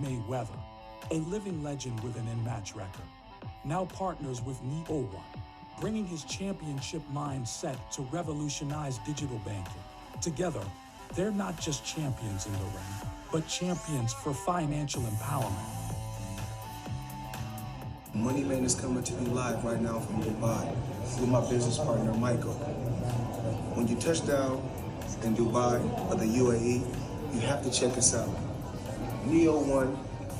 Mayweather, a living legend with an in-match record, now partners with Neo1, bringing his championship mindset to revolutionize digital banking. Together, they're not just champions in the ring, but champions for financial empowerment. Money Man is coming to you live right now from Dubai with my business partner, Michael. When you touch down in Dubai or the UAE, you have to check us out. Neo1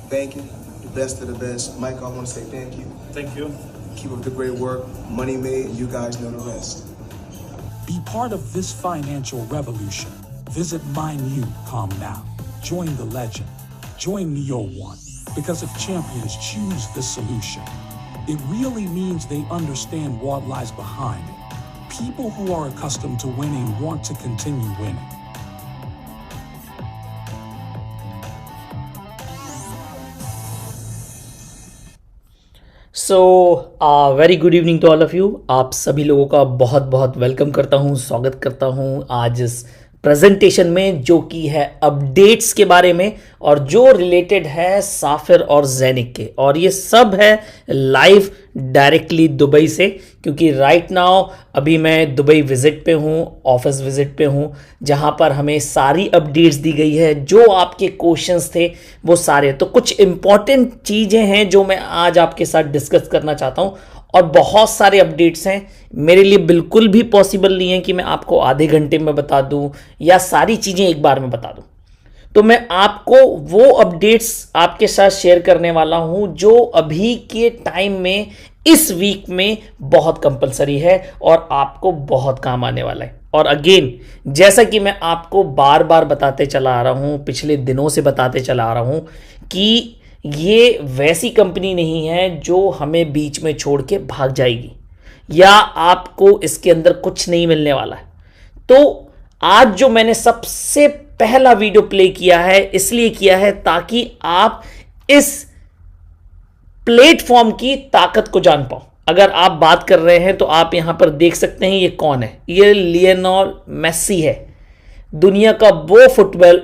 Banking, the best of the best. Michael, I want to say thank you. Thank you. Keep up the great work. Money Made, you guys know the rest. Be part of this financial revolution. Visit MyNewCom now. Join the legend. Join Neo1. Because if champions choose this solution, it really means they understand what lies behind it. People who are accustomed to winning want to continue winning. Very good evening to all of you. आप सभी लोगों का बहुत बहुत welcome करता हूं, स्वागत करता हूं आज इस प्रेजेंटेशन में जो कि है अपडेट्स के बारे में और जो रिलेटेड है साफिर और ज़ैनिक के, और ये सब है लाइव डायरेक्टली दुबई से, क्योंकि राइट नाउ अभी मैं दुबई विजिट पे हूँ, ऑफिस विजिट पे हूँ, जहाँ पर हमें सारी अपडेट्स दी गई है। जो आपके क्वेश्चंस थे वो सारे, तो कुछ इंपॉर्टेंट चीज़ें हैं जो मैं आज आपके साथ डिस्कस करना चाहता हूँ और बहुत सारे अपडेट्स हैं। मेरे लिए बिल्कुल भी पॉसिबल नहीं है कि मैं आपको आधे घंटे में बता दूं या सारी चीज़ें एक बार में बता दूं। तो मैं आपको वो अपडेट्स आपके साथ शेयर करने वाला हूं जो अभी के टाइम में इस वीक में बहुत कंपलसरी है और आपको बहुत काम आने वाला है। और अगेन, जैसा कि मैं आपको बार बार बताते चला आ रहा हूं, पिछले दिनों से बताते चला आ रहा हूं कि ये वैसी कंपनी नहीं है जो हमें बीच में छोड़ के भाग जाएगी या आपको इसके अंदर कुछ नहीं मिलने वाला है। तो आज जो मैंने सबसे पहला वीडियो प्ले किया है, इसलिए किया है ताकि आप इस प्लेटफॉर्म की ताकत को जान पाओ। अगर आप बात कर रहे हैं तो आप यहां पर देख सकते हैं ये कौन है। ये लियोनेल मेसी है, दुनिया का वो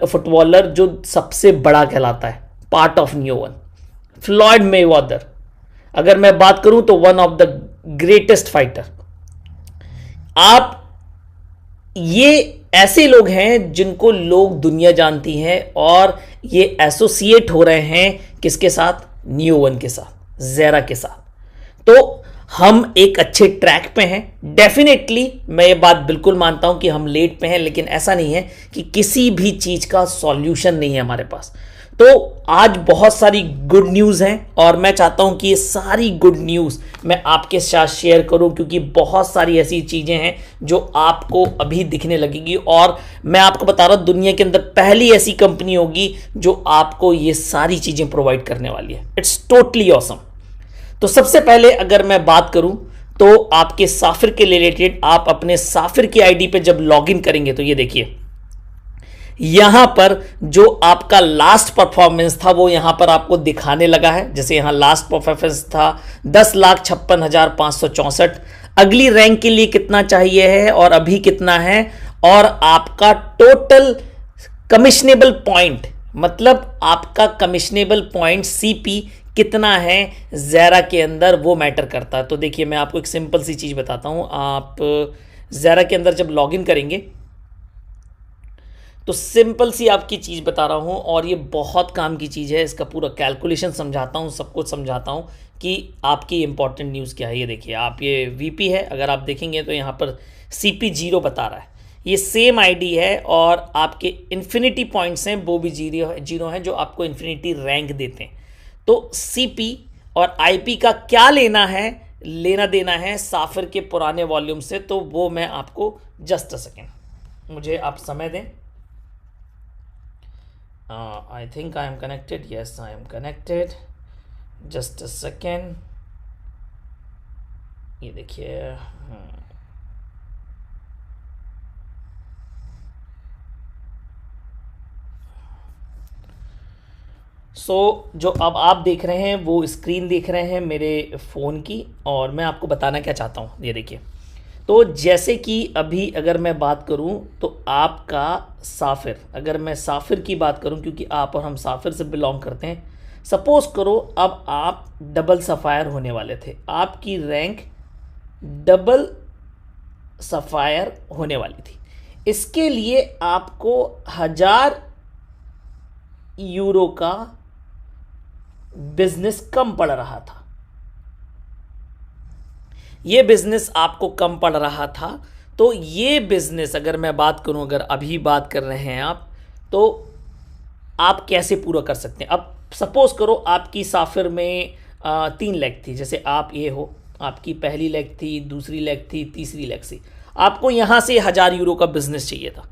फुटबॉलर जो सबसे बड़ा कहलाता है, part of Neo1। Floyd Mayweather, अगर मैं बात करूं तो one of the greatest fighter. आप ये ऐसे लोग हैं जिनको लोग दुनिया जानती है और ये एसोसिएट हो रहे हैं किसके साथ? Neo1 के साथ, ज़ेरा के साथ। तो हम एक अच्छे ट्रैक पे हैं। डेफिनेटली मैं ये बात बिल्कुल मानता हूं कि हम लेट पे हैं, लेकिन ऐसा नहीं है कि किसी भी चीज का सॉल्यूशन नहीं है हमारे पास। तो आज बहुत सारी गुड न्यूज़ हैं और मैं चाहता हूं कि ये सारी गुड न्यूज़ मैं आपके साथ शेयर करूं, क्योंकि बहुत सारी ऐसी चीज़ें हैं जो आपको अभी दिखने लगेगी। और मैं आपको बता रहा हूं, दुनिया के अंदर पहली ऐसी कंपनी होगी जो आपको ये सारी चीज़ें प्रोवाइड करने वाली है। It's totally awesome. तो सबसे पहले अगर मैं बात करूं तो आपके साफिर के रिलेटेड, आप अपने साफिर की आईडी पे जब लॉगिन करेंगे तो ये देखिए, यहां पर जो आपका लास्ट परफॉर्मेंस था वो यहां पर आपको दिखाने लगा है। जैसे यहां लास्ट परफॉर्मेंस था 10,56,564। अगली रैंक के लिए कितना चाहिए है और अभी कितना है, और आपका टोटल कमिशनेबल पॉइंट, मतलब आपका कमिशनेबल पॉइंट सीपी कितना है ज़ेरा के अंदर, वो मैटर करता है। तो देखिए, मैं आपको एक सिंपल सी चीज़ बताता हूँ। आप ज़ेरा के अंदर जब लॉगिन करेंगे तो सिंपल सी आपकी चीज़ बता रहा हूँ, और ये बहुत काम की चीज़ है। इसका पूरा कैलकुलेशन समझाता हूँ, सब कुछ समझाता हूँ कि आपकी इंपॉर्टेंट न्यूज़ क्या है। ये देखिए, आप ये वीपी है, अगर आप देखेंगे तो यहाँ पर सीपी 0 बता रहा है। ये सेम आईडी है और आपके इन्फिनिटी पॉइंट्स हैं वो भी 0 हैं जो आपको इन्फिनिटी रैंक देते हैं। तो सीपी और आईपी का क्या लेना देना है साफिर के पुराने वॉल्यूम से, तो वो मैं आपको जस्ट अ सेकेंड, मुझे आप समय दें। I think I am connected. Yes, I am connected. Just a second. ये देखिए, जो अब आप देख रहे हैं वो स्क्रीन देख रहे हैं मेरे फ़ोन की, और मैं आपको बताना क्या चाहता हूँ। ये देखिए, तो जैसे कि अभी अगर मैं बात करूं तो आपका साफिर, अगर मैं साफिर की बात करूं, क्योंकि आप और हम साफिर से बिलोंग करते हैं, सपोज करो अब आप डबल सफ़ायर होने वाले थे, आपकी रैंक डबल सफ़ायर होने वाली थी। इसके लिए आपको 1000 यूरो का बिजनेस कम पड़ रहा था। ये बिजनेस आपको कम पड़ रहा था, तो ये बिजनेस अगर मैं बात करूं, अगर अभी बात कर रहे हैं आप, तो आप कैसे पूरा कर सकते हैं। अब सपोज करो आपकी साफिर में 3 लेग थी, जैसे आप ये हो, आपकी पहली लेग थी, दूसरी लेग थी, तीसरी लेग थी। आपको यहाँ से 1000 यूरो का बिजनेस चाहिए था,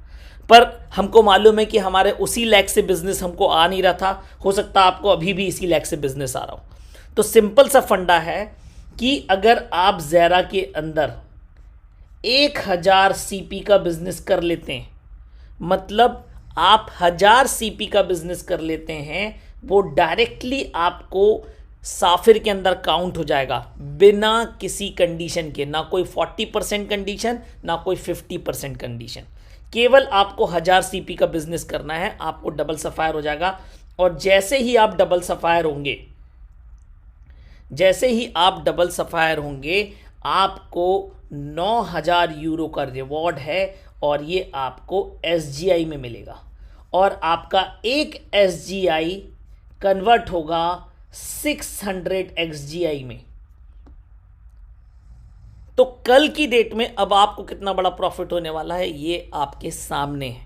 पर हमको मालूम है कि हमारे उसी लेग से बिजनेस हमको आ नहीं रहा था। हो सकता है आपको अभी भी इसी लेग से बिजनेस आ रहा हो। तो सिंपल सा फंडा है कि अगर आप ज़ेरा के अंदर 1000 सीपी का बिजनेस कर लेते हैं, मतलब आप 1000 सीपी का बिजनेस कर लेते हैं, वो डायरेक्टली आपको साफिर के अंदर काउंट हो जाएगा बिना किसी कंडीशन के, ना कोई 40% कंडीशन, ना कोई 50% कंडीशन। केवल आपको 1000 सीपी का बिजनेस करना है, आपको डबल सफ़ायर हो जाएगा। और जैसे ही आप डबल सफ़ायर होंगे, जैसे ही आप डबल सफ़ायर होंगे, आपको 9000 यूरो का रिवॉर्ड है, और ये आपको एसजीआई में मिलेगा, और आपका एक एसजीआई कन्वर्ट होगा 600 एक्सजीआई में। तो कल की डेट में अब आपको कितना बड़ा प्रॉफिट होने वाला है, ये आपके सामने है।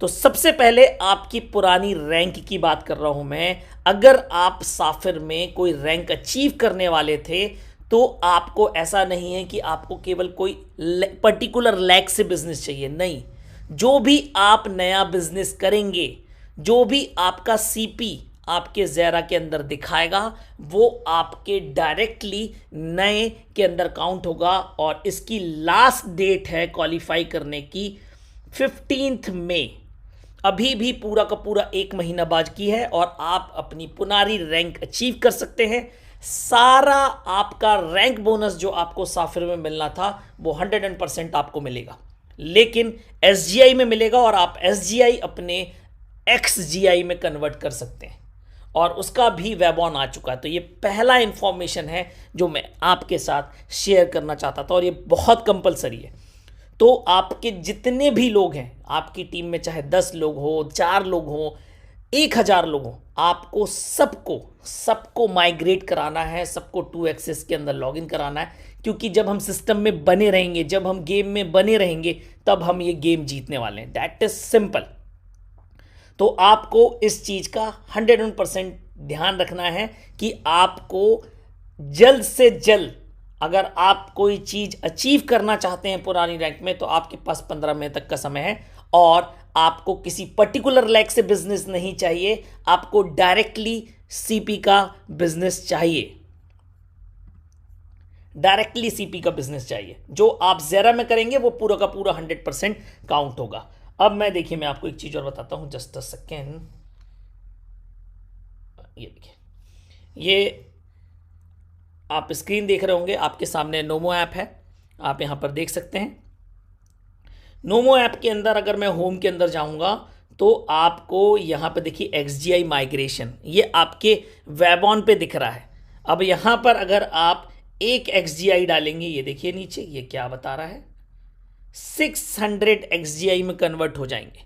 तो सबसे पहले आपकी पुरानी रैंक की बात कर रहा हूं मैं। अगर आप साफिर में कोई रैंक अचीव करने वाले थे, तो आपको ऐसा नहीं है कि आपको केवल कोई पर्टिकुलर लैग से बिजनेस चाहिए, नहीं। जो भी आप नया बिजनेस करेंगे, जो भी आपका सीपी आपके ज़ेरा के अंदर दिखाएगा, वो आपके डायरेक्टली नए के अंदर काउंट होगा। और इसकी लास्ट डेट है क्वालिफाई करने की 15 मई। अभी भी पूरा का पूरा 1 महीना बाकी है, और आप अपनी पुरानी रैंक अचीव कर सकते हैं। सारा आपका रैंक बोनस जो आपको साफिर में मिलना था, वो 100% आपको मिलेगा, लेकिन एसजीआई में मिलेगा, और आप एसजीआई अपने एक्सजीआई में कन्वर्ट कर सकते हैं, और उसका भी वेबऑन आ चुका है। तो ये पहला इंफॉर्मेशन है जो मैं आपके साथ शेयर करना चाहता था, और ये बहुत कंपलसरी है। तो आपके जितने भी लोग हैं आपकी टीम में, चाहे 10 लोग हो, 4 लोग हो, 1000 लोग हो, आपको सबको माइग्रेट कराना है, सबको 2 एक्सेस के अंदर लॉगिन कराना है। क्योंकि जब हम सिस्टम में बने रहेंगे, जब हम गेम में बने रहेंगे, तब हम ये गेम जीतने वाले हैं। That is simple. तो आपको इस चीज़ का 100% ध्यान रखना है कि आपको जल्द से जल्द, अगर आप कोई चीज़ अचीव करना चाहते हैं पुरानी रैंक में, तो आपके पास 15 मई तक का समय है। और आपको किसी पर्टिकुलर लैग से बिजनेस नहीं चाहिए, आपको डायरेक्टली सीपी का बिजनेस चाहिए, डायरेक्टली सीपी का बिजनेस चाहिए। जो आप ज़ेरा में करेंगे वो पूरा का पूरा 100% काउंट होगा। अब मैं देखिए, मैं आपको एक चीज़ और बताता हूं, जस्ट अ सेकेंड। ये देखिए, ये आप स्क्रीन देख रहे होंगे, आपके सामने नोमो ऐप है, आप यहां पर देख सकते हैं। नोमो ऐप के अंदर अगर मैं होम के अंदर जाऊंगा, तो आपको यहां पे देखिए एक्सजीआई माइग्रेशन, ये आपके वेबऑन पे दिख रहा है। अब यहां पर अगर आप एक एक्सजीआई डालेंगे, ये देखिए नीचे ये क्या बता रहा है, 600 एक्सजीआई में कन्वर्ट हो जाएंगे।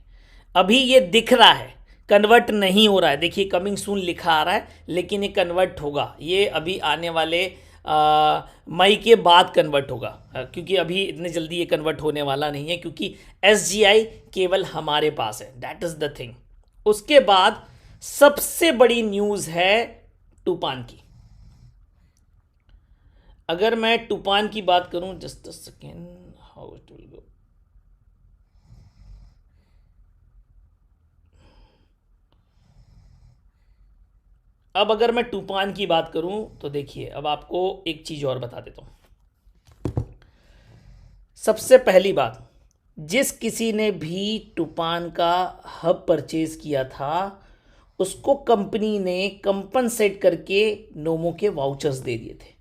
अभी ये दिख रहा है, कन्वर्ट नहीं हो रहा है। देखिए कमिंग सून लिखा आ रहा है, लेकिन ये कन्वर्ट होगा। ये अभी आने वाले मई के बाद कन्वर्ट होगा, क्योंकि अभी इतने जल्दी ये कन्वर्ट होने वाला नहीं है, क्योंकि एसजीआई केवल हमारे पास है। That is the thing. उसके बाद सबसे बड़ी न्यूज़ है टूपान की। अगर मैं टूपान की बात करूं, just a second, how it will go. अब अगर मैं टूपान की बात करूं, तो देखिए, अब आपको एक चीज और बता देता हूं। सबसे पहली बात, जिस किसी ने भी टूपान का हब परचेज किया था, उसको कंपनी ने कंपनसेट करके नोमो के वाउचर्स दे दिए थे।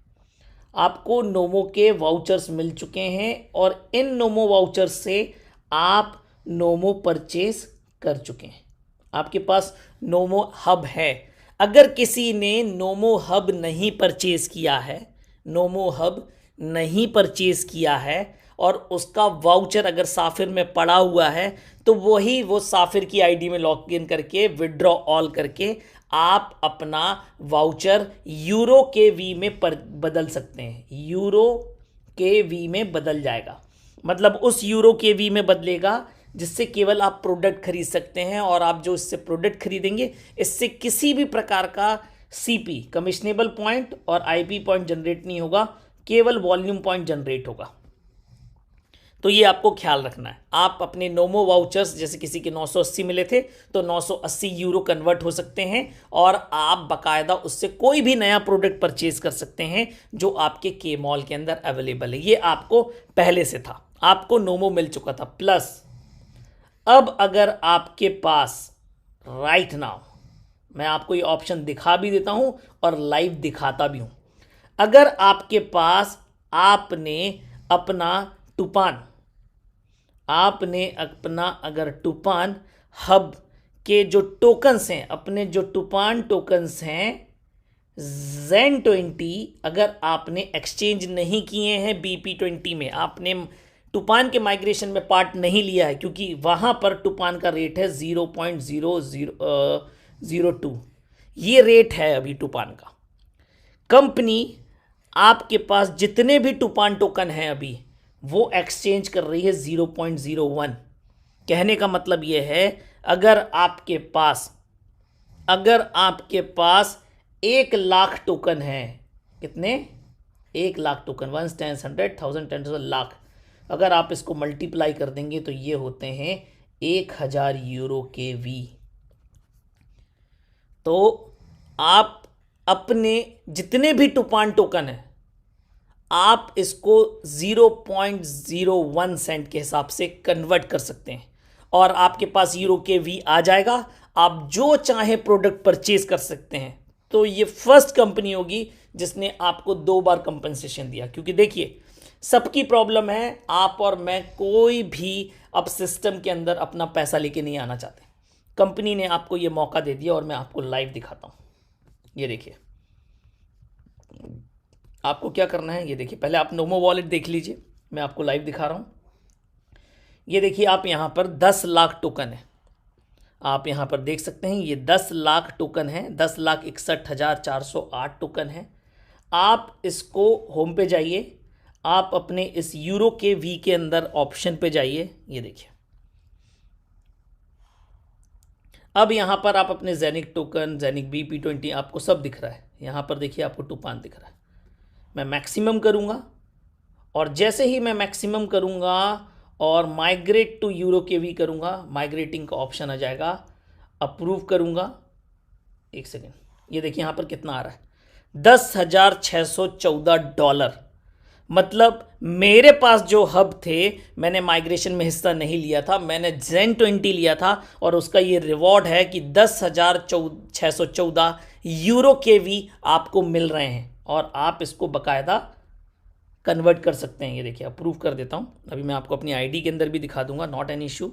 आपको नोमो के वाउचर्स मिल चुके हैं और इन नोमो वाउचर्स से आप नोमो परचेज कर चुके हैं। आपके पास नोमो हब है। अगर किसी ने नोमो हब नहीं परचेज किया है, नोमो हब नहीं परचेज किया है और उसका वाउचर अगर साफिर में पड़ा हुआ है, तो वो साफिर की आईडी में लॉग इन करके विड्रॉ ऑल करके आप अपना वाउचर यूरो के वी में बदल सकते हैं। यूरो के वी में बदल जाएगा, मतलब उस यूरो के वी में बदलेगा जिससे केवल आप प्रोडक्ट खरीद सकते हैं, और आप जो इससे प्रोडक्ट खरीदेंगे इससे किसी भी प्रकार का सीपी कमिश्नेबल पॉइंट और आईपी पॉइंट जनरेट नहीं होगा, केवल वॉल्यूम पॉइंट जनरेट होगा। तो ये आपको ख्याल रखना है। आप अपने नोमो वाउचर्स, जैसे किसी के 980 मिले थे तो 980 यूरो कन्वर्ट हो सकते हैं और आप बकायदा उससे कोई भी नया प्रोडक्ट परचेज कर सकते हैं जो आपके के मॉल के अंदर अवेलेबल है। ये आपको पहले से था, आपको नोमो मिल चुका था। प्लस अब अगर आपके पास राइट नाउ, मैं आपको ये ऑप्शन दिखा भी देता हूं और लाइव दिखाता भी हूं। अगर आपके पास आपने अपना टूपान हब के जो टोकन्स हैं, अपने जो टूपान टोकन्स हैं Zen20, अगर आपने एक्सचेंज नहीं किए हैं BP20 में, आपने टूपान के माइग्रेशन में पार्ट नहीं लिया है, क्योंकि वहां पर टूपान का रेट है 0.0002, ये रेट है अभी टूपान का। कंपनी आपके पास जितने भी टूपान टोकन हैं अभी वो एक्सचेंज कर रही है 0.01। कहने का मतलब ये है, अगर आपके पास 1 लाख टोकन है, कितने? 1 लाख टोकन, 1 10 100 1000 10 लाख, अगर आप इसको मल्टीप्लाई कर देंगे तो ये होते हैं 1000 यूरो के वी। तो आप अपने जितने भी टूपान टोकन है आप इसको 0.01 सेंट के हिसाब से कन्वर्ट कर सकते हैं और आपके पास यूरो के वी आ जाएगा। आप जो चाहे प्रोडक्ट परचेज कर सकते हैं। तो ये फर्स्ट कंपनी होगी जिसने आपको 2 बार कंपनसेशन दिया, क्योंकि देखिए सबकी प्रॉब्लम है, आप और मैं कोई भी अब सिस्टम के अंदर अपना पैसा लेके नहीं आना चाहते। कंपनी ने आपको ये मौका दे दिया और मैं आपको लाइव दिखाता हूं। ये देखिए, आपको क्या करना है, ये देखिए, पहले आप नोमो वॉलेट देख लीजिए, मैं आपको लाइव दिखा रहा हूं। ये देखिए, आप यहां पर 10 लाख टोकन है, आप यहां पर देख सकते हैं, ये 10 लाख टोकन है, 10,61,408 टोकन है। आप इसको होम पे जाइए, आप अपने इस यूरो के वी के अंदर ऑप्शन पे जाइए, ये देखिए। अब यहां पर आप अपने जेनिक टोकन, जेनिक BP20 आपको सब दिख रहा है। यहां पर देखिए आपको टूपान दिख रहा है। मैं मैक्सिमम करूंगा और जैसे ही मैं मैक्सिमम करूंगा और माइग्रेट टू यूरो के वी करूंगा, माइग्रेटिंग का ऑप्शन आ जाएगा, अप्रूव करूंगा। 1 सेकेंड, ये देखिए यहां पर कितना आ रहा है, $10,614। मतलब मेरे पास जो हब थे, मैंने माइग्रेशन में हिस्सा नहीं लिया था, मैंने Zen20 लिया था और उसका ये रिवॉर्ड है कि 10,614 यूरो के वी आपको मिल रहे हैं और आप इसको बकायदा कन्वर्ट कर सकते हैं। ये देखिए, अप्रूव कर देता हूं। अभी मैं आपको अपनी आईडी के अंदर भी दिखा दूंगा, नॉट एन इश्यू।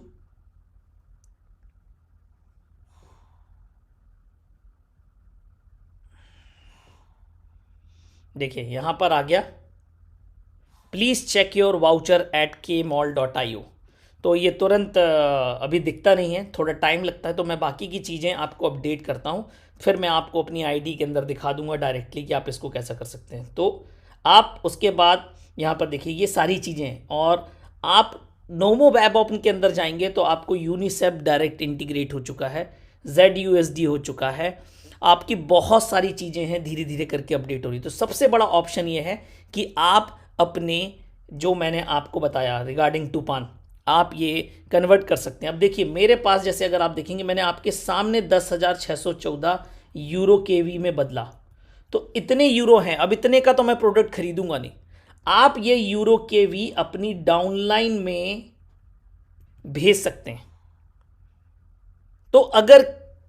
देखिए यहां पर आ गया, please check your voucher at kmall.io। तो ये तुरंत अभी दिखता नहीं है, थोड़ा टाइम लगता है, तो मैं बाकी की चीज़ें आपको अपडेट करता हूँ, फिर मैं आपको अपनी आईडी के अंदर दिखा दूंगा डायरेक्टली कि आप इसको कैसा कर सकते हैं। तो आप उसके बाद यहाँ पर देखिए ये सारी चीज़ें, और आप नोमो वेब ओपन के अंदर जाएंगे तो आपको यूनिसेफ डायरेक्ट इंटीग्रेट हो चुका है, ZUSD हो चुका है, आपकी बहुत सारी चीज़ें हैं, धीरे धीरे करके अपडेट हो रही। तो सबसे बड़ा ऑप्शन ये है कि आप अपने जो मैंने आपको बताया रिगार्डिंग टूपान, आप ये कन्वर्ट कर सकते हैं। अब देखिए मेरे पास, जैसे अगर आप देखेंगे, मैंने आपके सामने 10,614 यूरो के वी में बदला, तो इतने यूरो हैं। अब इतने का तो मैं प्रोडक्ट खरीदूंगा नहीं, आप ये यूरो के वी अपनी डाउनलाइन में भेज सकते हैं। तो अगर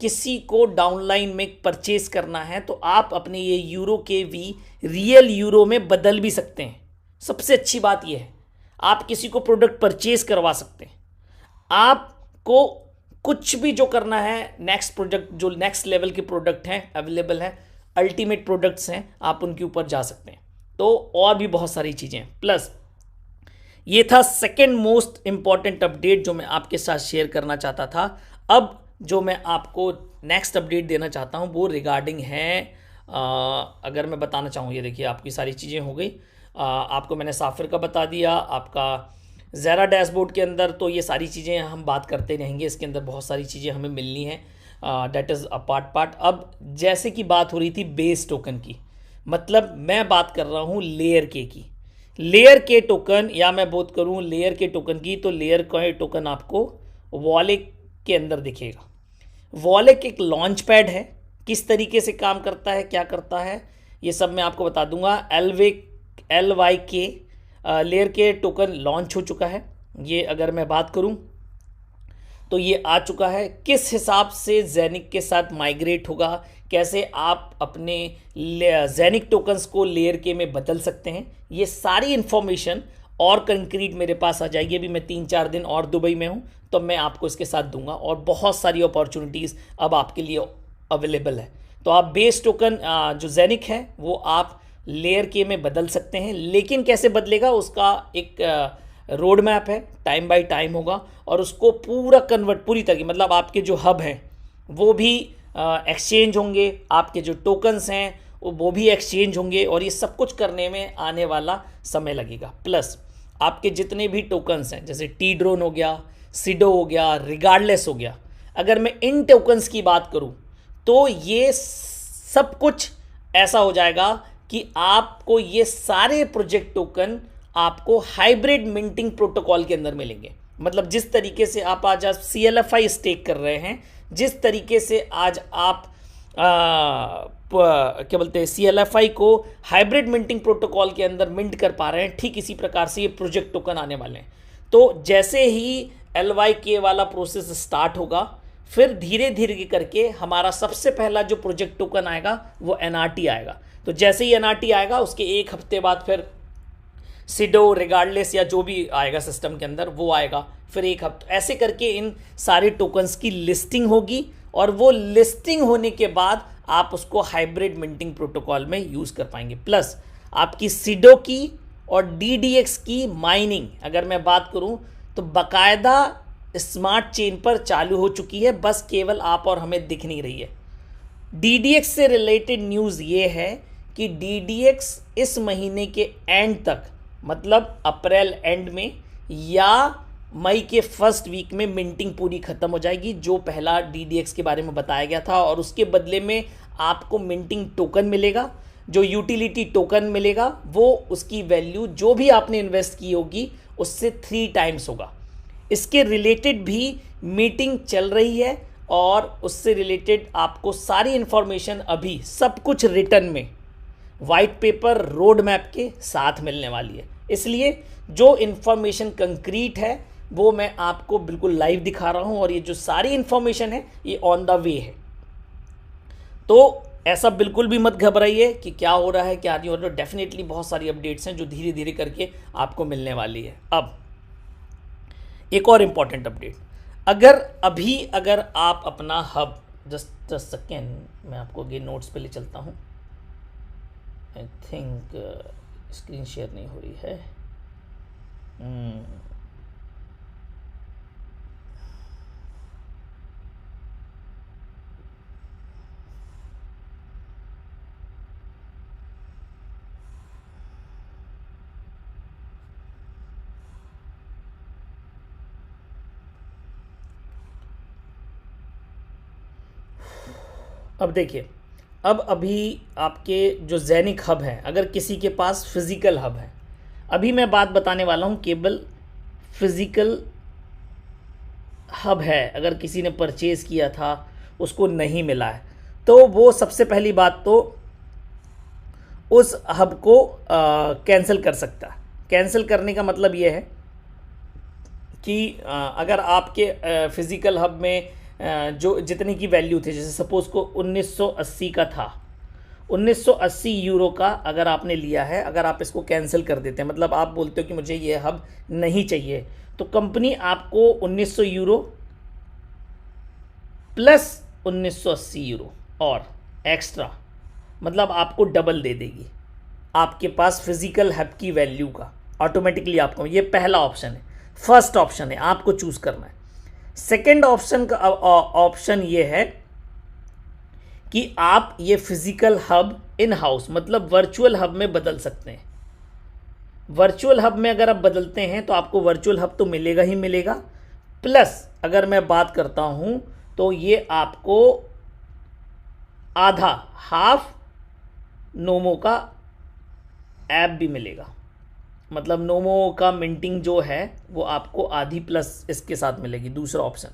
किसी को डाउनलाइन में परचेज करना है तो आप अपने ये यूरो के भी रियल यूरो में बदल भी सकते हैं। सबसे अच्छी बात यह है, आप किसी को प्रोडक्ट परचेज करवा सकते हैं। आपको कुछ भी जो करना है, नेक्स्ट प्रोडक्ट जो नेक्स्ट लेवल के प्रोडक्ट हैं अवेलेबल हैं, अल्टीमेट प्रोडक्ट्स हैं, आप उनके ऊपर जा सकते हैं। तो और भी बहुत सारी चीज़ें हैं। प्लस ये था सेकेंड मोस्ट इंपॉर्टेंट अपडेट जो मैं आपके साथ शेयर करना चाहता था। अब जो मैं आपको नेक्स्ट अपडेट देना चाहता हूं वो रिगार्डिंग है, अगर मैं बताना चाहूँ, ये देखिए आपकी सारी चीज़ें हो गई। आपको मैंने साफिर का बता दिया, आपका ज़ेरा डैशबोर्ड के अंदर तो ये सारी चीज़ें हम बात करते रहेंगे, इसके अंदर बहुत सारी चीज़ें हमें मिलनी है, डेट इज़ अ पार्ट। अब जैसे कि बात हो रही थी बेस टोकन की, मतलब मैं बात कर रहा हूँ लेयर के की। लेयर के टोकन, या मैं बात करूँ लेयर के टोकन की, तो लेयर का टोकन आपको वॉलेट के अंदर दिखेगा। वॉलेट एक लॉन्च पैड है, किस तरीके से काम करता है, क्या करता है, ये सब मैं आपको बता दूंगा। LYK लेयर के टोकन लॉन्च हो चुका है। ये अगर मैं बात करूं तो ये आ चुका है। किस हिसाब से जेनिक के साथ माइग्रेट होगा, कैसे आप अपने जेनिक टोकन्स को लेयर के में बदल सकते हैं, ये सारी इन्फॉर्मेशन और कंक्रीट मेरे पास आ जाएगी। अभी मैं 3-4 दिन और दुबई में हूं, तो मैं आपको इसके साथ दूंगा, और बहुत सारी अपॉर्चुनिटीज़ अब आपके लिए अवेलेबल है। तो आप बेस टोकन जो जेनिक है वो आप लेयर के में बदल सकते हैं, लेकिन कैसे बदलेगा उसका एक रोड मैप है, टाइम बाय टाइम होगा, और उसको पूरा कन्वर्ट पूरी तरह, मतलब आपके जो हब हैं वो भी एक्सचेंज होंगे, आपके जो टोकन्स हैं वो भी एक्सचेंज होंगे, और ये सब कुछ करने में आने वाला समय लगेगा। प्लस आपके जितने भी टोकन्स हैं, जैसे टी ड्रोन हो गया, सिडो हो गया, रिगार्डलेस हो गया, अगर मैं इन टोकन्स की बात करूं तो ये सब कुछ ऐसा हो जाएगा कि आपको ये सारे प्रोजेक्ट टोकन आपको हाइब्रिड मिंटिंग प्रोटोकॉल के अंदर मिलेंगे। मतलब जिस तरीके से आप आज CLFI स्टेक कर रहे हैं, जिस तरीके से आज आप क्या बोलते हैं CLFI को हाइब्रिड मिंटिंग प्रोटोकॉल के अंदर मिंट कर पा रहे हैं, ठीक इसी प्रकार से ये प्रोजेक्ट टोकन आने वाले हैं। तो जैसे ही LYK वाला प्रोसेस स्टार्ट होगा, फिर धीरे धीरे करके हमारा सबसे पहला जो प्रोजेक्ट टोकन आएगा वो NRT आएगा। तो जैसे ही NRT आएगा उसके एक हफ्ते बाद फिर सिडो, रिगार्डलेस या जो भी आएगा सिस्टम के अंदर वो आएगा, फिर एक हफ्ते, ऐसे करके इन सारे टोकन्स की लिस्टिंग होगी, और वो लिस्टिंग होने के बाद आप उसको हाइब्रिड मिंटिंग प्रोटोकॉल में यूज़ कर पाएंगे। प्लस आपकी सिडो की और DDX की माइनिंग अगर मैं बात करूं तो बाकायदा स्मार्ट चेन पर चालू हो चुकी है, बस केवल आप और हमें दिख नहीं रही है। DDX से रिलेटेड न्यूज़ ये है कि DDX इस महीने के एंड तक, मतलब अप्रैल एंड में या मई के फर्स्ट वीक में मिंटिंग पूरी ख़त्म हो जाएगी, जो पहला DDX के बारे में बताया गया था, और उसके बदले में आपको मिंटिंग टोकन मिलेगा। जो यूटिलिटी टोकन मिलेगा वो उसकी वैल्यू जो भी आपने इन्वेस्ट की होगी उससे 3 टाइम्स होगा। इसके रिलेटेड भी मीटिंग चल रही है, और उससे रिलेटेड आपको सारी इन्फॉर्मेशन अभी सब कुछ रिटर्न में वाइट पेपर रोड मैप के साथ मिलने वाली है। इसलिए जो इन्फॉर्मेशन कंक्रीट है वो मैं आपको बिल्कुल लाइव दिखा रहा हूं, और ये जो सारी इन्फॉर्मेशन है ये ऑन द वे है। तो ऐसा बिल्कुल भी मत घबराइए कि क्या हो रहा है क्या नहीं हो रहा है। डेफिनेटली बहुत सारी अपडेट्स हैं जो धीरे धीरे करके आपको मिलने वाली है। अब एक और इम्पॉर्टेंट अपडेट, अगर आप अपना हब, जस्ट सेकेंड मैं आपको अगेन नोट्स पे ले चलता हूँ। आई थिंक स्क्रीन शेयर नहीं हो रही है। अब देखिए, अभी आपके जो जेनिक हब हैं, अगर किसी के पास फिज़िकल हब है, अभी मैं बात बताने वाला हूँ केवल फिज़िकल हब है, अगर किसी ने परचेज़ किया था उसको नहीं मिला है, तो वो सबसे पहली बात तो उस हब को कैंसिल कर सकता है। कैंसिल करने का मतलब ये है कि अगर आपके फिज़िकल हब में जो जितने की वैल्यू थे, जैसे सपोज को 1980 का था, 1980 यूरो का अगर आपने लिया है, अगर आप इसको कैंसिल कर देते हैं, मतलब आप बोलते हो कि मुझे ये हब नहीं चाहिए, तो कंपनी आपको 1900 यूरो प्लस 1980 यूरो और एक्स्ट्रा, मतलब आपको डबल दे देगी आपके पास फिजिकल हब की वैल्यू का ऑटोमेटिकली आपको। ये पहला ऑप्शन है, फर्स्ट ऑप्शन है, आपको चूज करना है। सेकेंड ऑप्शन का ऑप्शन ये है कि आप ये फिजिकल हब इन हाउस मतलब वर्चुअल हब में बदल सकते हैं। वर्चुअल हब में अगर आप बदलते हैं तो आपको वर्चुअल हब तो मिलेगा ही मिलेगा, प्लस अगर मैं बात करता हूं तो ये आपको आधा हाफ नोमो का ऐप भी मिलेगा, मतलब नोमो का मिंटिंग जो है वो आपको आधी प्लस इसके साथ मिलेगी, दूसरा ऑप्शन।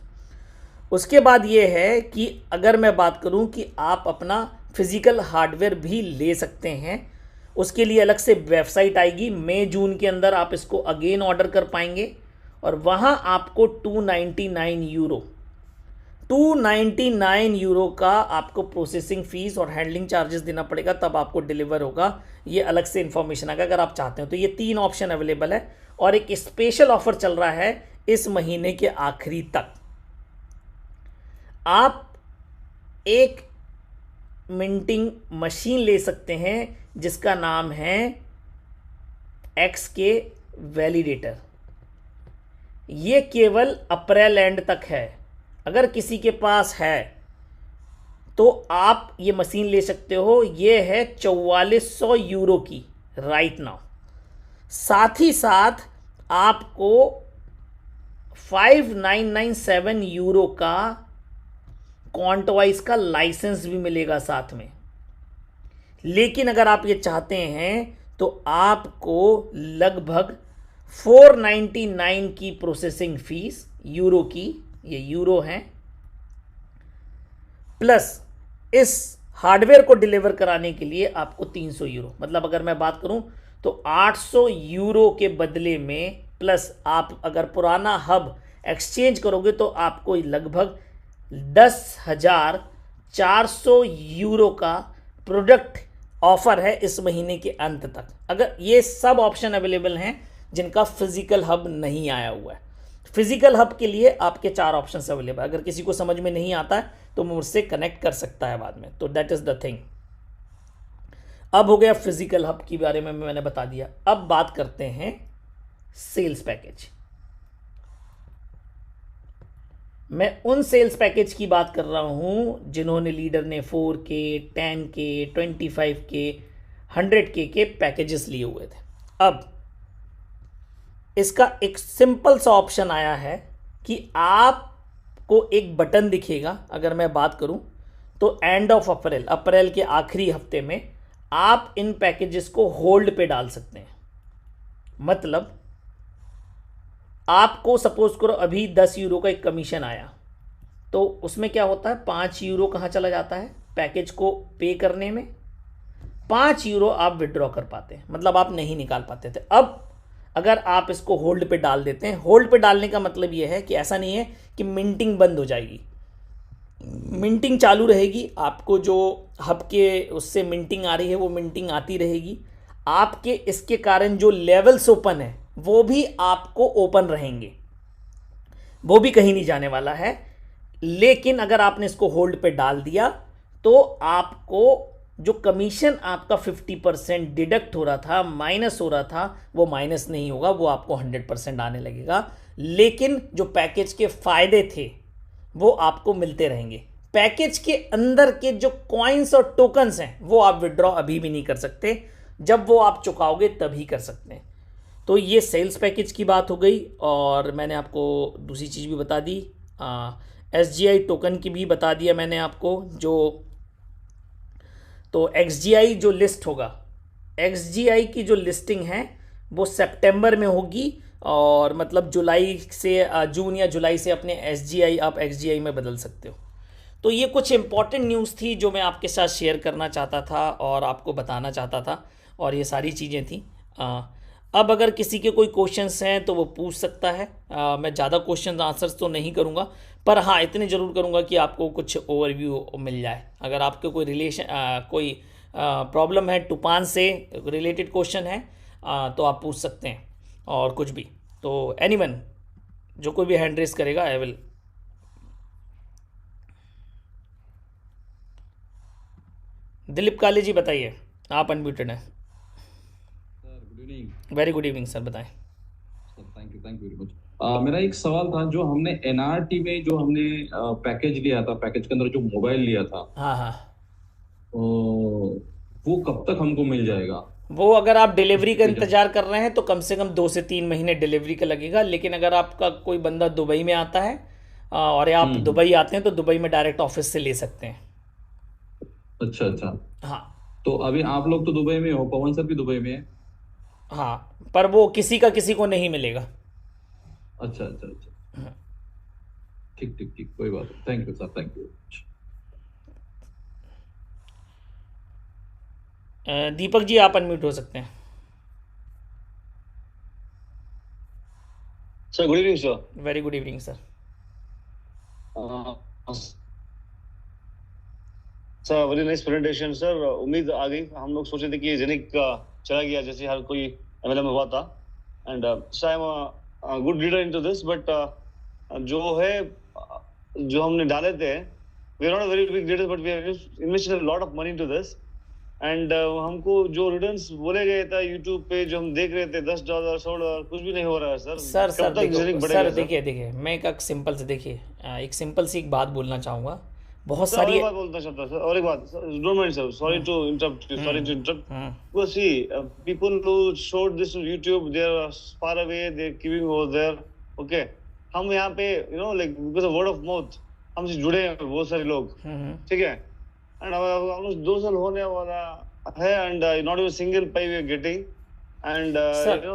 उसके बाद ये है कि अगर मैं बात करूं कि आप अपना फिजिकल हार्डवेयर भी ले सकते हैं, उसके लिए अलग से वेबसाइट आएगी, मई जून के अंदर आप इसको अगेन ऑर्डर कर पाएंगे और वहां आपको 299 यूरो का आपको प्रोसेसिंग फीस और हैंडलिंग चार्जेस देना पड़ेगा, तब आपको डिलीवर होगा। ये अलग से इंफॉर्मेशन आएगा अगर आप चाहते हो तो। ये 3 ऑप्शन अवेलेबल है और एक स्पेशल ऑफर चल रहा है इस महीने के आखिरी तक। आप एक मिंटिंग मशीन ले सकते हैं जिसका नाम है XK वैलिडेटर। ये केवल अप्रैल एंड तक है, अगर किसी के पास है तो आप ये मशीन ले सकते हो। ये है 4400 यूरो की राइट नाउ। साथ ही साथ आपको 5997 यूरो का क्वांटवाइज का लाइसेंस भी मिलेगा साथ में। लेकिन अगर आप ये चाहते हैं तो आपको लगभग 499 की प्रोसेसिंग फीस यूरो की, ये यूरो हैं, प्लस इस हार्डवेयर को डिलीवर कराने के लिए आपको 300 यूरो, मतलब अगर मैं बात करूं तो 800 यूरो के बदले में, प्लस आप अगर पुराना हब एक्सचेंज करोगे तो आपको लगभग 10,400 यूरो का प्रोडक्ट ऑफर है इस महीने के अंत तक। अगर ये सब ऑप्शन अवेलेबल हैं जिनका फिजिकल हब नहीं आया हुआ है। फिजिकल हब के लिए आपके 4 ऑप्शन अवेलेबल। अगर किसी को समझ में नहीं आता है तो मुझसे कनेक्ट कर सकता है बाद में। तो दैट इज द थिंग। अब हो गया फिजिकल हब के बारे में मैंने बता दिया। अब बात करते हैं सेल्स पैकेज। मैं उन सेल्स पैकेज की बात कर रहा हूं जिन्होंने लीडर ने 4K, 10K, 25K, 100K के पैकेजेस लिए हुए थे। अब इसका एक सिंपल सा ऑप्शन आया है कि आपको एक बटन दिखेगा। अगर मैं बात करूं तो एंड ऑफ अप्रैल के आखिरी हफ्ते में आप इन पैकेजेस को होल्ड पे डाल सकते हैं। मतलब आपको सपोज करो अभी 10 यूरो का एक कमीशन आया, तो उसमें क्या होता है, 5 यूरो कहाँ चला जाता है पैकेज को पे करने में, 5 यूरो आप विड्रॉ कर पाते हैं, मतलब आप नहीं निकाल पाते थे। अब अगर आप इसको होल्ड पे डाल देते हैं, होल्ड पे डालने का मतलब यह है कि ऐसा नहीं है कि मिंटिंग बंद हो जाएगी, मिंटिंग चालू रहेगी। आपको जो हब के उससे मिंटिंग आ रही है वो मिंटिंग आती रहेगी। आपके इसके कारण जो लेवल्स ओपन है वो भी आपको ओपन रहेंगे, वो भी कहीं नहीं जाने वाला है। लेकिन अगर आपने इसको होल्ड पे डाल दिया तो आपको जो कमीशन आपका 50% डिडक्ट हो रहा था, माइनस हो रहा था, वो माइनस नहीं होगा, वो आपको 100% आने लगेगा। लेकिन जो पैकेज के फायदे थे वो आपको मिलते रहेंगे। पैकेज के अंदर के जो कॉइन्स और टोकन्स हैं वो आप विड्रॉ अभी भी नहीं कर सकते, जब वो आप चुकाओगे तभी कर सकते हैं। तो ये सेल्स पैकेज की बात हो गई। और मैंने आपको दूसरी चीज़ भी बता दी, SGI टोकन की भी बता दिया मैंने आपको। तो XGI जो लिस्ट होगा, XGI की जो लिस्टिंग है वो सितंबर में होगी, और मतलब जुलाई से जून या जुलाई से अपने SGI आप XGI में बदल सकते हो। तो ये कुछ इंपॉर्टेंट न्यूज़ थी जो मैं आपके साथ शेयर करना चाहता था और आपको बताना चाहता था, और ये सारी चीज़ें थी। अब अगर किसी के कोई क्वेश्चंस हैं तो वो पूछ सकता है। मैं ज़्यादा क्वेश्चन आंसर्स तो नहीं करूँगा, पर हाँ इतनी ज़रूर करूँगा कि आपको कुछ ओवरव्यू मिल जाए। अगर आपके कोई रिलेशन कोई प्रॉब्लम है टूपान से रिलेटेड क्वेश्चन है तो आप पूछ सकते हैं और कुछ भी। तो एनीवन जो कोई भी हैंड रेस करेगा आई विल। दिलीप काले जी बताइए, आप अनम्यूटेड हैं। Sir good evening. Very good evening sir, बताएं। Sir thank you very much. मेरा एक सवाल था, जो हमने एनआरटी में जो हमने पैकेज लिया था, पैकेज के अंदर जो मोबाइल लिया था, हाँ हाँ, तो वो कब तक हमको मिल जाएगा? वो अगर आप डिलीवरी का इंतजार कर रहे हैं तो कम से कम 2 से 3 महीने डिलीवरी का लगेगा। लेकिन अगर आपका कोई बंदा दुबई में आता है और आप दुबई आते हैं तो दुबई में डायरेक्ट ऑफिस से ले सकते हैं। अच्छा अच्छा। हाँ तो अभी आप लोग तो दुबई में हो, पवन सर भी दुबई में है। हाँ, पर वो किसी का किसी को नहीं मिलेगा। अच्छा अच्छा अच्छा, ठीक ठीक ठीक, कोई बात नहीं। Thank you sir, thank you. Deepak ji आप अनम्यूट हो सकते हैं। Sir good evening sir. Very good evening sir. Sir very nice presentation sir. उम्मीद आ गई, हम लोग सोचे थे कि जेनिक चला गया जैसे हर कोई एमएलए में हुआ था। And sir I am good reader into this, but जो है जो हमने डाले थे, we are not very big readers but we have invested a lot of money into this. And हमको जो रिटर्न्स बोले गए था यूट्यूब पे जो हम देख रहे थे $10 $100 कुछ भी नहीं हो रहा है सर। सर कब तक जेनिक देखो, बढ़ेगा सर देखिए मैं एक सिंपल से देखिए एक सिंपल सी एक बात बोलना चाहूँगा। बहुत सर सारी एक बात बोलना चाहता हूँ सर, और एक बात sir, don't mind sir, sorry to interrupt, sorry to interrupt. Because see, people who showed this on YouTube, they are far away, they're queuing over there. Okay, हम यहाँ पे like because of word of mouth हमसे जुड़े हैं बहुत सारे लोग, ठीक है। And almost 2 साल होने वाला है, and not even single pay we are getting, and Sir, it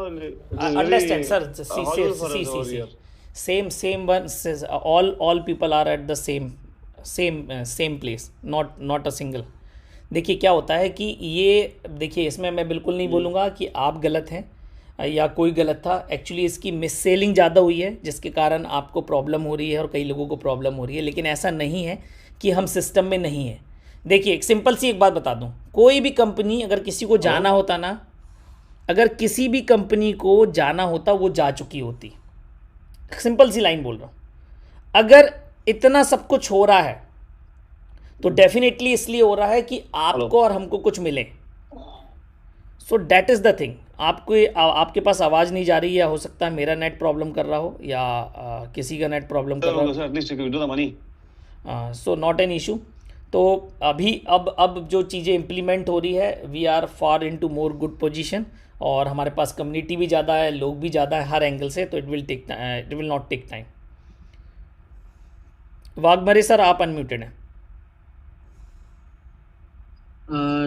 is understand sir, horrible for us over here. same one says all people are at the same place, not a single। देखिए क्या होता है कि ये देखिए इसमें मैं बिल्कुल नहीं बोलूँगा कि आप गलत हैं या कोई गलत था। एक्चुअली इसकी मिस सेलिंग ज़्यादा हुई है जिसके कारण आपको प्रॉब्लम हो रही है और कई लोगों को प्रॉब्लम हो रही है। लेकिन ऐसा नहीं है कि हम सिस्टम में नहीं है। देखिए एक सिंपल सी एक बात बता दूं, कोई भी कंपनी अगर किसी को जाना होता ना, अगर किसी भी कंपनी को जाना होता वो जा चुकी होती। सिंपल सी लाइन बोल रहा हूँ। अगर इतना सब कुछ हो रहा है तो डेफिनेटली इसलिए हो रहा है कि आपको और हमको कुछ मिले। So that is the thing. आपके पास आवाज़ नहीं जा रही है, हो सकता है मेरा नेट प्रॉब्लम कर रहा हो या किसी का नेट प्रॉब्लम कर रहा हो। So not an issue. तो अभी अब जो चीज़ें इम्प्लीमेंट हो रही है, we are far into more good position और हमारे पास कम्युनिटी भी ज़्यादा है, लोग भी ज़्यादा है हर एंगल से। तो it will not take time. Waghmare sir आप अनम्यूटेड हैं।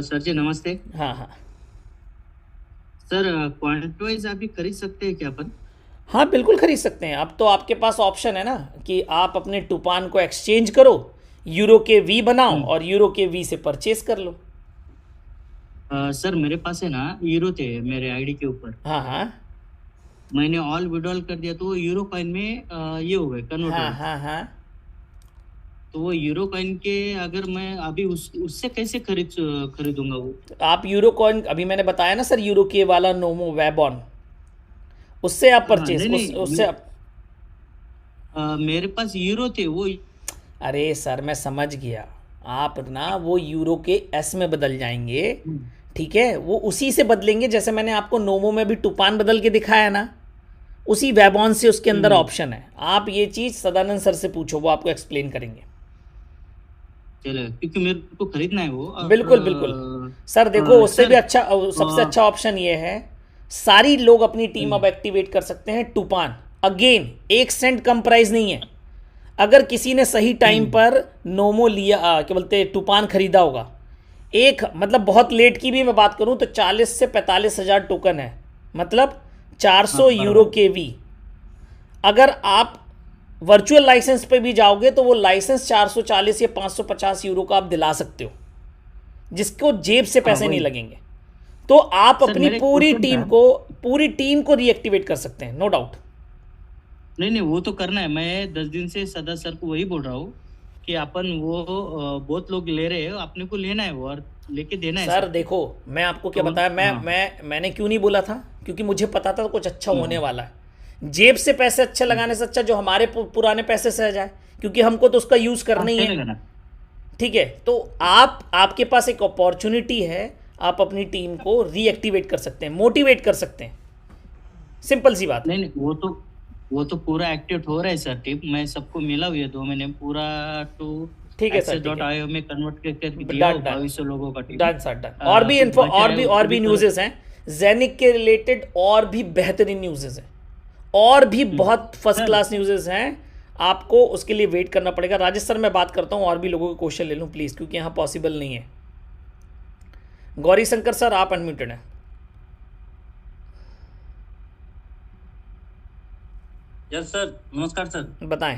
सर जी नमस्ते। हाँ हाँ सर, क्वांटवाइज अभी खरीद सकते हैं क्या अपन? हाँ बिल्कुल खरीद सकते हैं। अब तो आपके पास ऑप्शन है ना कि आप अपने टूपान को एक्सचेंज करो, यूरो के वी बनाओ और यूरो के वी से परचेज कर लो। सर मेरे पास है ना यूरो थे मेरे आईडी के ऊपर। हाँ हाँ मैंने ऑल विड्रॉल कर दिया तो वो यूरो कॉइन में ये हो गए कन्वर्ट। हाँ हाँ हाँ। तो वो यूरो कॉइन के अगर मैं अभी उससे कैसे खरीदूंगा वो? आप यूरो कॉइन अभी मैंने बताया ना सर, यूरो के वाला नोमो वेबॉन, उससे आप परचेज उससे आप मेरे पास यूरो थे वो। अरे सर मैं समझ गया, आप ना वो यूरो के एस में बदल जाएंगे, ठीक है। वो उसी से बदलेंगे जैसे मैंने आपको नोमो में भी टूपान बदल के दिखाया ना, उसी वेबॉन से उसके अंदर ऑप्शन है। आप ये चीज़ सदानंद सर से पूछो, वो आपको एक्सप्लेन करेंगे। चलो, क्योंकि मेरे को खरीदना है वो। बिल्कुल बिल्कुल सर। देखो उससे भी अच्छा, सबसे अच्छा ऑप्शन ये है, सारी लोग अपनी टीम अब एक्टिवेट कर सकते हैं टूपान। अगेन 1 सेंट कम प्राइस नहीं है। अगर किसी ने सही टाइम पर नोमो लिया, क्या बोलते हैं, टूपान खरीदा होगा, एक मतलब बहुत लेट की भी मैं बात करूं तो 40 से 45 हज़ार टोकन है, मतलब 400 यूरो के वी। अगर आप वर्चुअल लाइसेंस पे भी जाओगे तो वो लाइसेंस 440 या 550 यूरो का आप दिला सकते हो, जिसको जेब से पैसे नहीं लगेंगे। तो आप अपनी पूरी टीम को रीएक्टिवेट कर सकते हैं, नो डाउट। नहीं वो तो करना है। मैं 10 दिन से सदा सर को वही बोल रहा हूँ कि अपन वो बहुत लोग ले रहे हैं, अपने को लेना है वो और लेके देना है सर सबको। देखो, मैं आपको क्या तो बताया, हाँ। मैंने क्यों नहीं बोला था, क्योंकि मुझे पता था कुछ अच्छा होने वाला है। जेब से पैसे अच्छे लगाने से अच्छा जो हमारे पुराने पैसे से आ जाए, क्योंकि हमको तो उसका यूज करना ही सही है। लगा ना। ठीक है, तो आपके पास एक अपॉर्चुनिटी है, आप अपनी टीम को रीएक्टिवेट कर सकते हैं, मोटिवेट कर सकते हैं, सिंपल सी बात है। नहीं वो तो पूरा एक्टिव हो रहा है सर टीम। मैं सबको मिला हुआ है 2 महीने पूरा टू ठीक है सर, ठीक है। access.io में कन्वर्ट करके दिया डन डन 2200 लोगों का टीम। Done sir done. और भी इन्फो, बचा है और उसको भी भी न्यूज़ेस हैं जेनिक के रिलेटेड, और भी बेहतरीन न्यूज़ेस हैं, और भी बहुत फर्स्ट सर। क्लास न्यूज़ेस हैं। आपको उसके लिए वेट करना पड़ेगा। राजेश सर, मैं बात करता हूँ, और भी लोगों के क्वेश्चन ले लूँ प्लीज़, क्योंकि यहाँ पॉसिबल नहीं है। गौरी शंकर सर, आप अनम्यूटेड हैं। यस सर, नमस्कार सर। बताएं।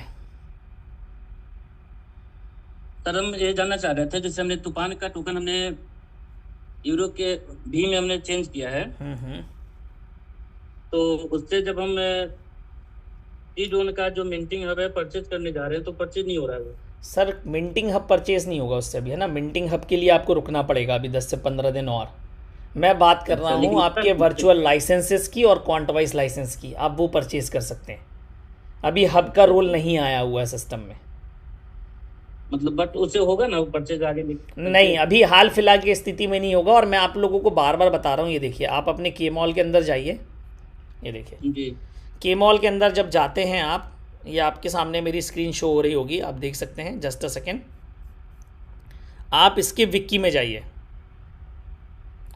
सर हम ये जानना चाह रहे थे, जैसे हमने तूफान का टोकन हमने यूरो के भी में हमने चेंज किया है, तो उससे जब हम टी जोन का जो मिंटिंग हब है परचेज करने जा रहे हैं तो परचेज नहीं हो रहा है वो। सर मिंटिंग हब परचेज नहीं होगा उससे अभी, है ना। मिंटिंग हब के लिए आपको रुकना पड़ेगा अभी 10 से 15 दिन और। मैं बात कर रहा लेकिन हूँ सर- आपके वर्चुअल लाइसेंसेस की और क्वांटवाइज लाइसेंस की, आप वो परचेज कर सकते हैं। अभी हब का रोल नहीं आया हुआ है सिस्टम में। मतलब बट उससे होगा ना वो परचेज आगे नहीं, अभी हाल फिलहाल की स्थिति में नहीं होगा। और मैं आप लोगों को बार बार बता रहा हूँ, ये देखिए, आप अपने के मॉल के अंदर जाइए, ये देखिए जी। के मॉल के अंदर जब जाते हैं आप, ये आपके सामने मेरी स्क्रीन शो हो रही होगी, आप देख सकते हैं। जस्ट अ सेकेंड, आप इसके विक्की में जाइए।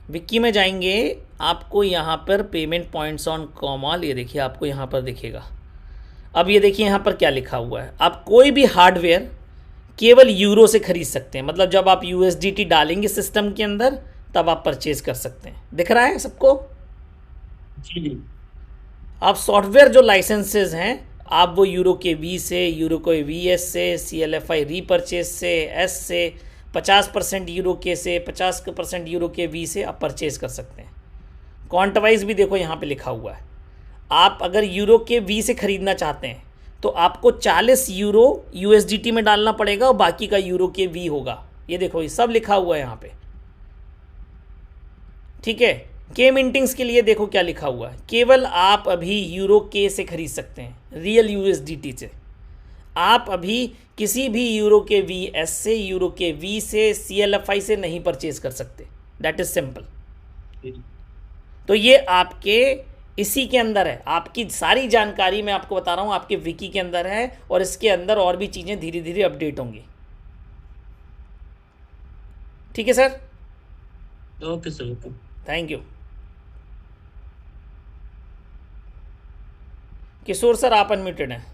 विक्की में जाएंगे, आपको यहाँ पर पेमेंट पॉइंट्स ऑन कॉमॉल, ये देखिए आपको यहाँ पर दिखेगा। अब ये देखिए यहाँ पर क्या लिखा हुआ है, आप कोई भी हार्डवेयर केवल यूरो से खरीद सकते हैं। मतलब जब आप यूएसडीटी डालेंगे सिस्टम के अंदर, तब आप परचेज कर सकते हैं। दिख रहा है सबको? जी। आप सॉफ्टवेयर जो लाइसेंसेज हैं, आप वो यूरो के वी से, यूरो के वी एस से, CLFI रीपरचेज से, एस से, 50% यूरो के से, 50% यूरो के वी से आप परचेज कर सकते हैं। क्वांटवाइज भी देखो यहाँ पे लिखा हुआ है। आप अगर यूरो के वी से ख़रीदना चाहते हैं तो आपको 40 यूरो USDT में डालना पड़ेगा और बाकी का यूरो के वी होगा। ये देखो, ये सब लिखा हुआ है यहाँ पे, ठीक है। के मिंटिंग्स के लिए देखो क्या लिखा हुआ है, केवल आप अभी यूरो के से खरीद सकते हैं, रियल USDT से। आप अभी किसी भी यूरो के VS से, यूरो के V से, CLFI से नहीं परचेज कर सकते। That is simple. तो ये आपके इसी के अंदर है, आपकी सारी जानकारी मैं आपको बता रहा हूँ, आपके विकी के अंदर है। और इसके अंदर और भी चीज़ें धीरे धीरे अपडेट होंगी। ठीक है sir? Okay sir, okay. Thank you. Kishore sir, आप अनम्यूटेड हैं।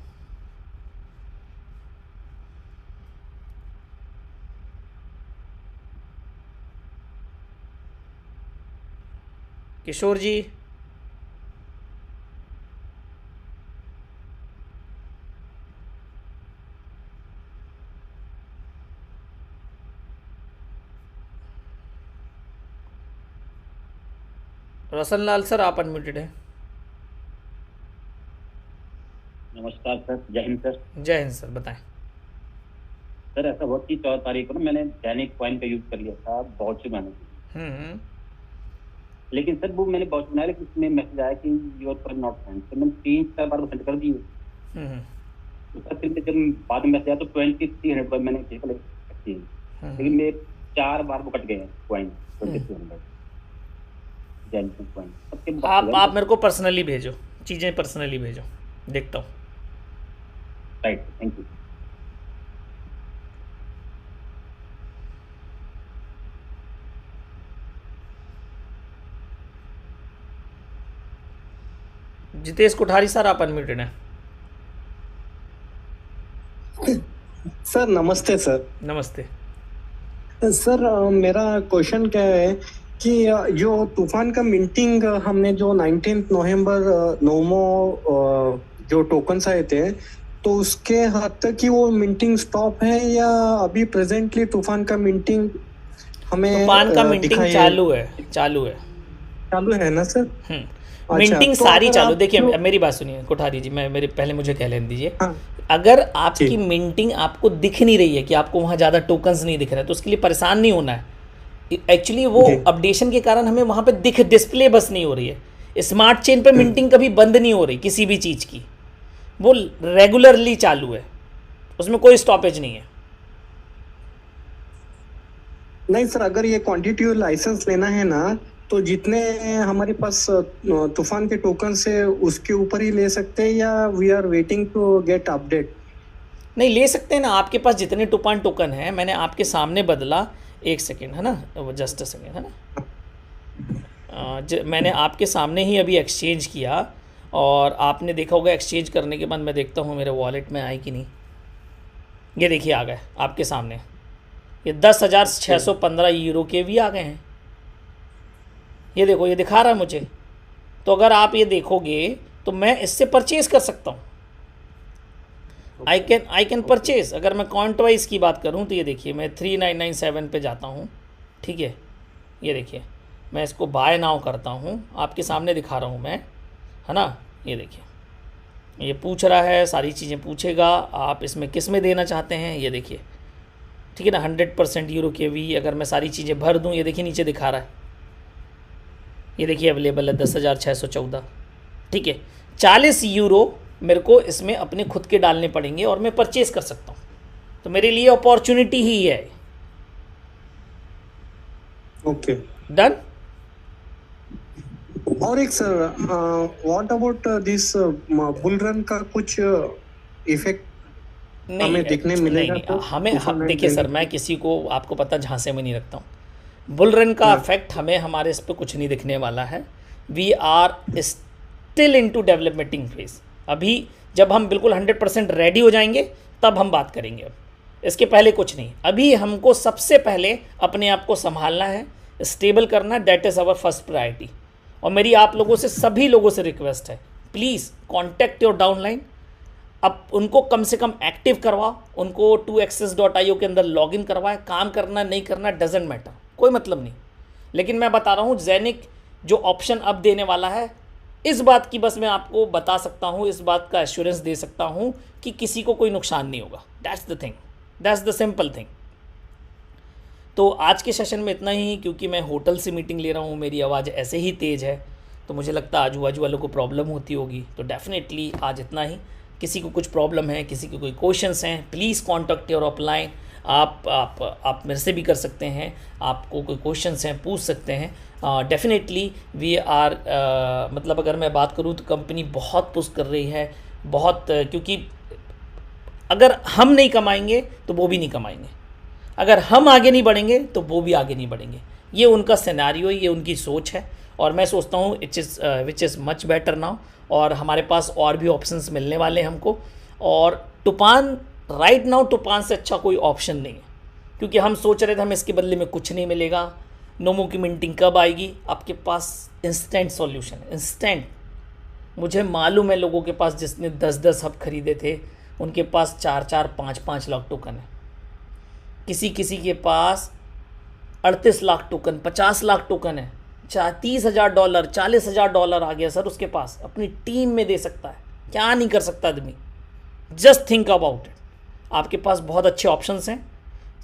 किशोर जी, रसन लाल सर, आप अनम्यूटेड हैं। नमस्कार सर, जय हिंद सर। जय हिंद सर, बताएं। सर ऐसा हुआ कि 4 तारीख को ना मैंने दैनिक कॉइन का यूज कर लिया था बहुत सी मैंने, लेकिन सर वो मैंने बहुत बनाया, लेकिन उसमें मैसेज आया कि योर कॉइन नॉट फाउंड। तो मैंने 3-4 बार सेंड कर दी। तो सर फिर जब बाद में मैसेज आया तो 2300 कॉइन मैंने रखी है, लेकिन मेरे 4 बार वो कट गए हैं कॉइन 2300 दैनिक कॉइन। आप मेरे को पर्सनली भेजो, चीज़ें पर्सनली भेजो, देखता हूँ। Right, thank you. Jitesh Kothari sir, आप अनम्यूटेड हैं। सर नमस्ते सर। नमस्ते सर मेरा क्वेश्चन क्या है कि जो तूफान का मिंटिंग हमने जो 19 नवंबर नोमो जो टोकन्स आए थे, तो उसके हद तक की वो मिंटिंग स्टॉप है या अभी प्रेजेंटली तूफान का मिंटिंग हमें तूफान का मिंटिंग दिखाई चालू है चालू है ना सर? मिंटिंग तो सारी अगर चालू, आप देखिए जो मेरी बात सुनिए कोठारी जी, मैं मेरे पहले मुझे कह लेने दीजिए। हाँ अगर आपकी जी मिंटिंग आपको दिख नहीं रही है कि आपको वहाँ ज़्यादा टोकन्स नहीं दिख रहे, तो उसके लिए परेशान नहीं होना है। एक्चुअली वो जी अपडेशन के कारण हमें वहाँ पे दिख डिस्प्ले बस नहीं हो रही है। स्मार्ट चेन पे मिंटिंग कभी बंद नहीं हो रही किसी भी चीज़ की, वो रेगुलरली चालू है, उसमें कोई स्टॉपेज नहीं है। नहीं सर, अगर ये क्वांटिटी लाइसेंस लेना है ना, तो जितने हमारे पास तूफान के टोकन से उसके ऊपर ही ले सकते हैं, या we are waiting to get update? नहीं, ले सकते हैं ना, आपके पास जितने टूपान टोकन हैं मैंने आपके सामने बदला। एक सेकेंड है ना, वो जस्ट अ सेकेंड है ना, मैंने आपके सामने ही अभी एक्सचेंज किया, और आपने देखा होगा एक्सचेंज करने के बाद मैं देखता हूँ मेरे वॉलेट में आए कि नहीं। ये देखिए आ गए आपके सामने, ये 10,615 यूरो के भी आ गए हैं। ये देखो, ये दिखा रहा है मुझे। तो अगर आप ये देखोगे तो मैं इससे परचेज कर सकता हूँ। I can purchase. अगर मैं कॉइंट वाइज की बात करूँ तो ये देखिए, मैं 3997 पे जाता हूँ, ठीक है। ये देखिए, मैं इसको बाय नाउ करता हूँ, आपके सामने दिखा रहा हूँ मैं, है ना। ये देखिए, ये पूछ रहा है, सारी चीज़ें पूछेगा, आप इसमें किस में देना चाहते हैं, ये देखिए, ठीक है ना। 100% यूरो के वी, अगर मैं सारी चीज़ें भर दूँ, ये देखिए नीचे दिखा रहा है, ये देखिए अवेलेबल है 10,614, ठीक है। 40 यूरो मेरे को इसमें अपने खुद के डालने पड़ेंगे और मैं परचेज़ कर सकता हूँ, तो मेरे लिए अपॉर्चुनिटी ही है। Okay done. और एक sir, what about this bull run का कुछ इफेक्ट हमें देखने मिलेगा? नहीं, तो हमें देखिए सर, मैं किसी को, आपको पता, झांसे में नहीं रखता हूँ। बुल रन का इफेक्ट हमें हमारे इस पर कुछ नहीं दिखने वाला है। We are still in to developmenting phase. अभी जब हम बिल्कुल 100% रेडी हो जाएंगे तब हम बात करेंगे, अब इसके पहले कुछ नहीं। अभी हमको सबसे पहले अपने आप को संभालना है, स्टेबल करना है, that is our first priority. और मेरी आप लोगों से, सभी लोगों से रिक्वेस्ट है, प्लीज़ कॉन्टैक्ट योर डाउनलाइन। अब उनको कम से कम एक्टिव करवाओ, उनको 2access.io के अंदर लॉगिन करवाए। काम करना नहीं करना डजेंट मैटर, कोई मतलब नहीं। लेकिन मैं बता रहा हूँ, जेनिक जो ऑप्शन अब देने वाला है, इस बात की बस मैं आपको बता सकता हूँ, इस बात का एश्योरेंस दे सकता हूँ कि किसी को कोई नुकसान नहीं होगा। That's the thing, that's the simple thing. तो आज के सेशन में इतना ही, क्योंकि मैं होटल से मीटिंग ले रहा हूँ, मेरी आवाज़ ऐसे ही तेज़ है, तो मुझे लगता है आजू बाजू वालों को प्रॉब्लम होती होगी। तो डेफिनेटली आज इतना ही। किसी को कुछ प्रॉब्लम है, किसी के कोई क्वेश्चंस हैं, प्लीज़ कॉन्टैक्ट योर अपलाइन। आप मेरे से भी कर सकते हैं, आपको कोई क्वेश्चंस हैं पूछ सकते हैं। डेफिनेटली वी आर, मतलब अगर मैं बात करूँ तो कंपनी बहुत पुश कर रही है, बहुत, क्योंकि अगर हम नहीं कमाएंगे तो वो भी नहीं कमाएंगे, अगर हम आगे नहीं बढ़ेंगे तो वो भी आगे नहीं बढ़ेंगे। ये उनका सिनेरियो, ये उनकी सोच है, और मैं सोचता हूँ which is much better now. और हमारे पास और भी ऑप्शंस मिलने वाले हैं हमको। और टूपान राइट नाउ, टूपान से अच्छा कोई ऑप्शन नहीं है, क्योंकि हम सोच रहे थे हमें इसके बदले में कुछ नहीं मिलेगा। नोमो की मिंटिंग कब आएगी? आपके पास इंस्टेंट सॉल्यूशन है, इंस्टेंट। मुझे मालूम है लोगों के पास जिसने 10-10 हब खरीदे थे, उनके पास 4-4, 5-5 लाख टोकन है। किसी के पास 38 लाख टोकन, 50 लाख टोकन है। $30,000, $40,000 आ गया सर उसके पास, अपनी टीम में दे सकता है। क्या नहीं कर सकता आदमी? Just think about it. आपके पास बहुत अच्छे ऑप्शंस हैं।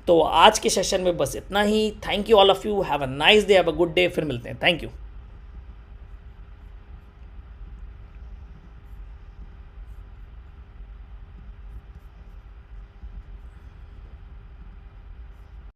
तो आज के सेशन में बस इतना ही। Thank you all of you, have a nice day, have a good day. फिर मिलते हैं। Thank you.